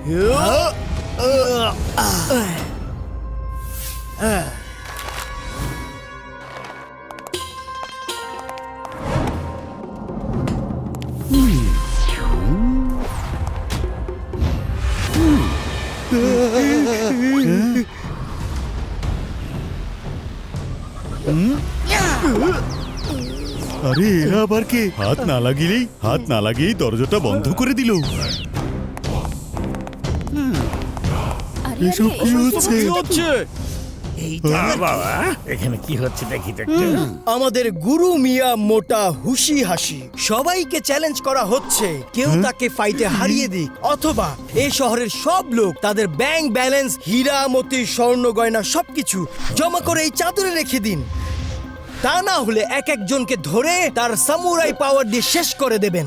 আরে এরা আবার কে? হাত না লাগিয়েই দরজাটা বন্ধ করে দিল। এসব কি হচ্ছে? এখানে কি হচ্ছে দেখি তো। আমাদের গুরু মিয়া মোটা হুশি হাসি সবাইকে চ্যালেঞ্জ করা হচ্ছে, কেউ তাকে ফাইটে হারিয়ে দিক, অথবা এই শহরের সব লোক তাদের ব্যাংক ব্যালেন্স, হীরা মতি, স্বর্ণ গয়না সবকিছু জমা করে এই চাদরে রেখে দিন। তা না হলে এক একজনকে ধরে তার সামুরাই পাওয়ার দিয়ে শেষ করে দেবেন।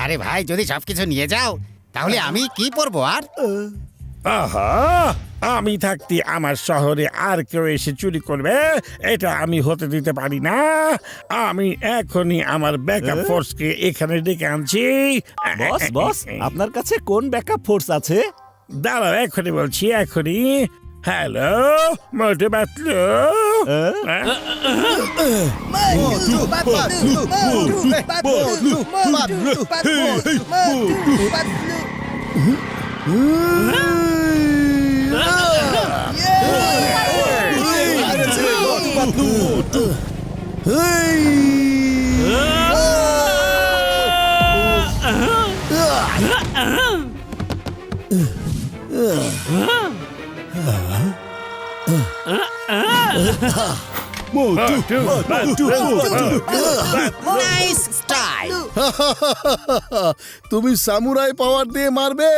আরে ভাই, যদি সবকিছু নিয়ে যাও তাহলে আমি কি পরবো আর? আহা, আমি থাকতে আমার শহরে আর কেউ এসে চুরি করবে এটা আমি হতে দিতে পারি না। আমি এখনই আমার ব্যাকআপ ফোর্সকে এখানে ডেকে আনছি। বস আপনার কাছে কোন ব্যাকআপ ফোর্স আছে? দাঁড়াও, এখনই বলছি, এখনই। Hello Motu Patlu. Nice style. তুমি সামুরাই পাওয়ার দিয়ে মারবে?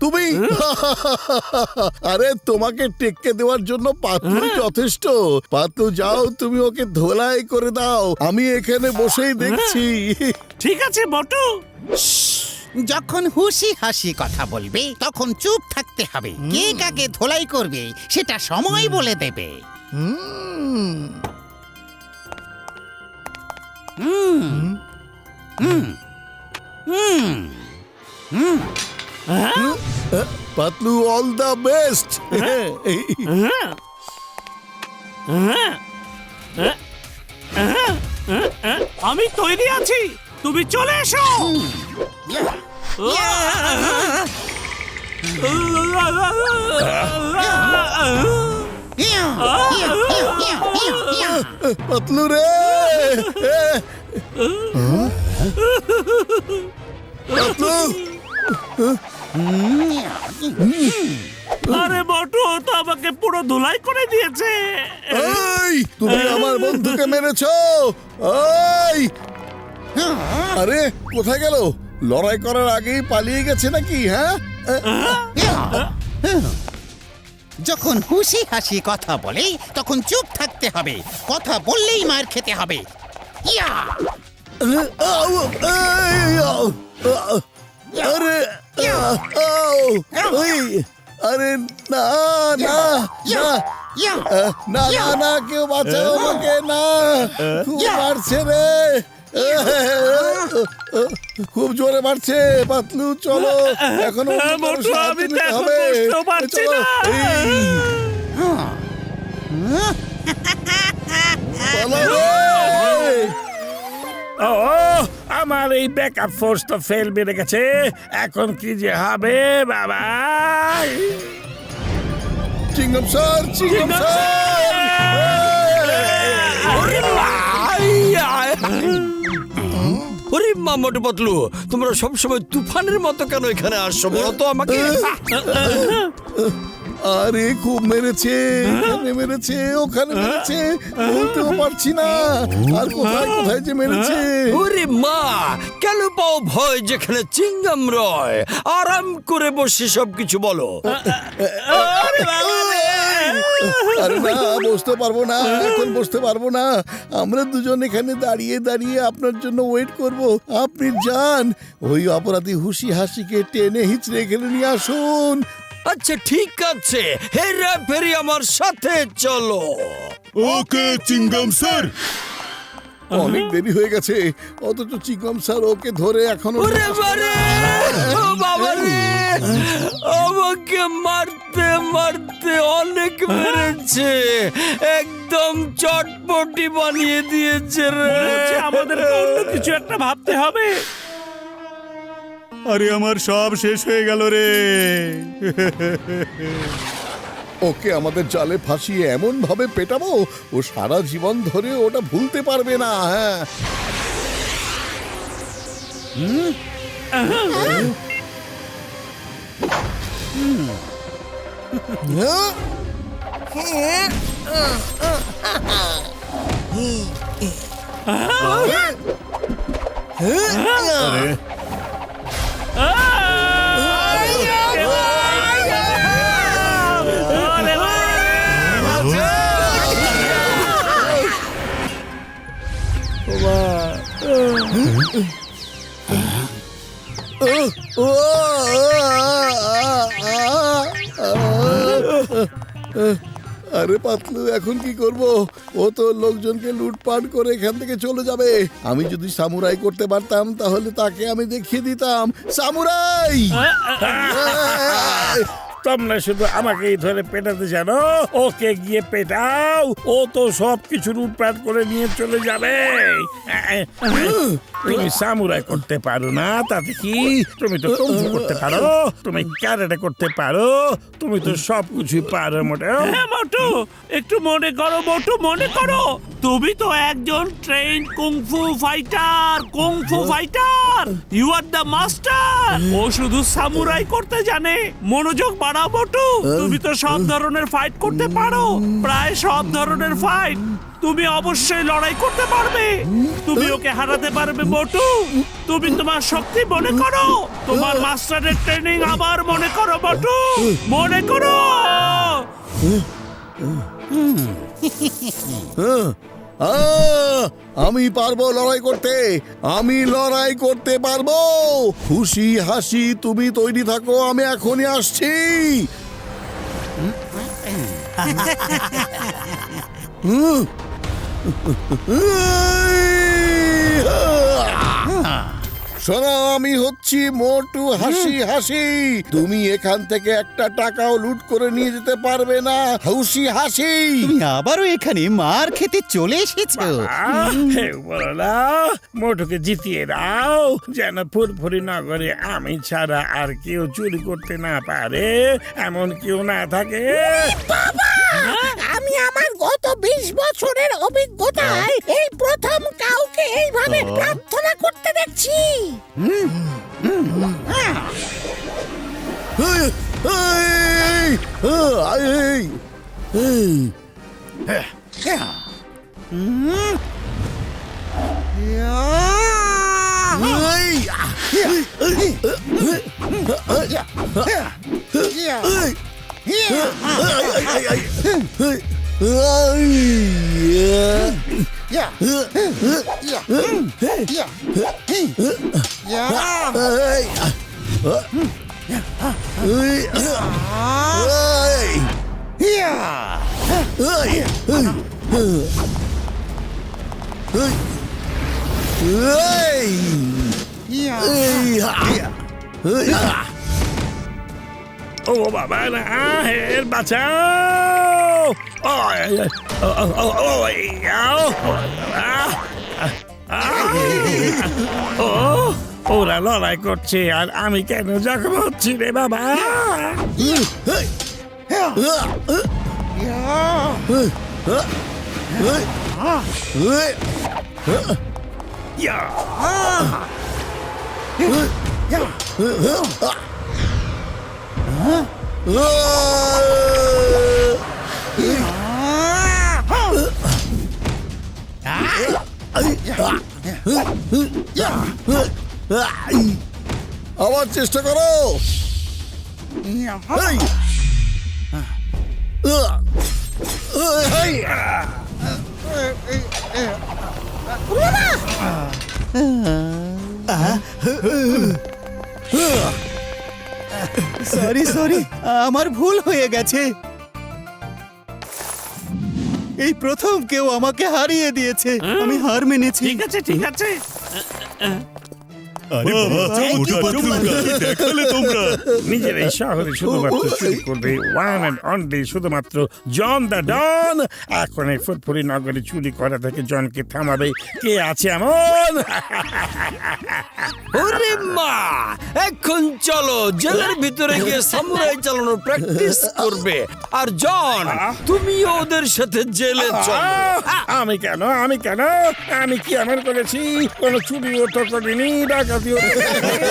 তুমি? আরে তোমাকে টেক্কে দেওয়ার জন্য পাতলু যথেষ্ট। পাতলু যাও, তুমি ওকে ধোলাই করে দাও, আমি এখানে বসেই দেখছি। ঠিক আছে বটু। যখন হুশি হাসি কথা বলবে তখন চুপ থাকতে হবে। কে কাকে ধোলাই করবে সেটা সময় বলে দেবে। Patlu, all the best. আমি তৈরি আছি, তুমি চলে এসো। পাতলু রে, পাতলু। আরে বটু, ও তো আমাকে পুরো ধুলাই করে দিয়েছে। এই, তুমি আমার বন্ধুকে মেরেছো। এই, আরে কোথায় গেল? লড়াই করার আগেই পালিয়ে গেছে নাকি? হ্যাঁ, যখন হুশি হাসি কথা বলে তখন চুপ থাকতে হবে। কথা বললেই মার খেতে হবে। ইয়া! আরে আরে না না না না না না, কেউ বাঁচাও আমাকে, না, খুব মারছে রে, খুব জোরে মারছে। পাতলু চলো, এখন আমি তো এখন বসতেও পারছি না। ও, আমার এই ব্যাকআপ ফোর্স তো ফেল বেড়ে গেছে। এখন কি যে হবে বাবা? চিংগাম স্যার, চিংগাম স্যার। ওরে মোটু পাতলু, তোমরা সবসময় তুফানের মতো কেন এখানে আসছো বলো তো আমাকে? আরে খুব মেরেছে, এখানে মেরেছে, ওখানে মেরেছে, বলতেও পারছি না আর কোথায় কোথায় যে মেরেছে। ওরে মা, কেন পাও ভয় যেখানে চিংগাম রয়? আরাম করে বসে সবকিছু বলো। আরে না, বসতে পারবো না, এখন বসতে পারবো না। আমরা দুজন এখানে দাঁড়িয়ে দাঁড়িয়ে আপনার জন্য ওয়েট করব। আপনি যান, ওই অপরাধী হুশি হাসিকে টেনে হিচড়ে এখানে নিয়ে আসুন। আচ্ছা ঠিক আছে, হেরা ফেরি আমার সাথে চলো। ওকে চিংগাম স্যার। অনেক দেরি হয়ে গেছে, অথচ চিকম স্যার ওকে ধরে এখনো ওরে বারে, ও বাবা রে, আমাকে মারতে মারতে অনেক মেরেছে, একদম চটপটি বানিয়ে দিয়েছে রে। আমাদেরকে অন্য কিছু একটা ভাবতে হবে। আরে আমার সব শেষ হয়ে গেল রে। ওকে আমাদের জালে ফাঁসিয়ে এমন ভাবে পেটাবো ও সারা জীবন ধরে ওটা ভুলতে পারবে না। আরে আরে পাতলু, এখন কি করব? ও তো লোকজনকে লুটপাট করে এখান থেকে চলে যাবে। আমি যদি সামুরাই করতে পারতাম তাহলে তাকে আমি দেখিয়ে দিতাম সামুরাই। তোমরা শুধু আমাকেই ধরে পেটাতে জানো, ওকে গিয়ে পেটাও, ও তো সব কিছু লুটপাট করে নিয়ে চলে যাবে। তুমি সামুরাই করতে পারো না তাতে কি? তুমি তো কুংফু করতে পারো, তুমি ক্যারাটে করতে পারো, তুমি তো সব কিছুই পারো মোটেও। হ্যাঁ মোটু, একটু মনে করো মোটু, মনে করো। তুমি তো একজন train kung fu fighter, kung fu fighter. You are the master. ও শুধু সামুরাই করতে জানে। মনোযোগ বাড়াও মোটু। তুমি তো সব ধরনের ফাইট করতে পারো, প্রায় সব ধরনের ফাইট। তুমি অবশ্যই লড়াই করতে পারবে। তুমি ওকে হারাতে পারবে মোটু। তুমি তোমার শক্তি মনে করো, তোমার মাস্টারের ট্রেনিং আবার মনে করো মোটু, মনে করো। আমি পারবো লড়াই করতে, আমি লড়াই করতে পারবো। খুশি হাসি তুমি তৈরি থাকো, আমি এখনই আসছি। শোনো, আমি হচ্ছি মোটু হাসি হাসি। তুমি এখান থেকে একটা টাকাও লুট করে নিয়ে যেতে পারবে না হুসি হাসি। তুমি আবারও এখানে মার খেতে চলে এসেছো। হে বড়রা, মোটুকে জিতিয়ে দাও, যেন ফুরফুরি নগরে আমি ছাড়া আর কেউ চুরি করতে না পারে, এমন কেউ না থাকে। আমি আমার গত 20 বছরের অভিজ্ঞতায় এই প্রথম কাউকে এইভাবে প্রার্থনা করতে দেখছি। ও বাবা না, হের বাঁচাও। ওরা লড়াই করছে আর আমি কেন জখম হচ্ছি রে বাবা। আবার চেষ্টা করো। সরি সরি, আমার ভুল হয়ে গেছে। এই প্রথম কেউ আমাকে হারিয়ে দিয়েছে আমি হার মেনেছি ঠিক আছে ঠিক আছে আরে দেখালে তোমরা নিজের এই শহরে শুধুমাত্র চুরি করবে ওয়ান অ্যান্ড অনলি শুধুমাত্র জন দ্য ডন। এখন এই ফুটফুরি নগরে চুরি করা থেকে জনকে থামাবে কে আছে এমন? ওরে মা, এখন চলো জেলের ভিতরে গিয়ে সামুরাই চালানোর প্র্যাকটিস করবে। আর জন, তুমিও ওদের সাথে জেলে চলো। আমি কেন আমি কি এমন করেছি? কোনো চুরিও তো করিনি, ডাকাতিও তো করিনি।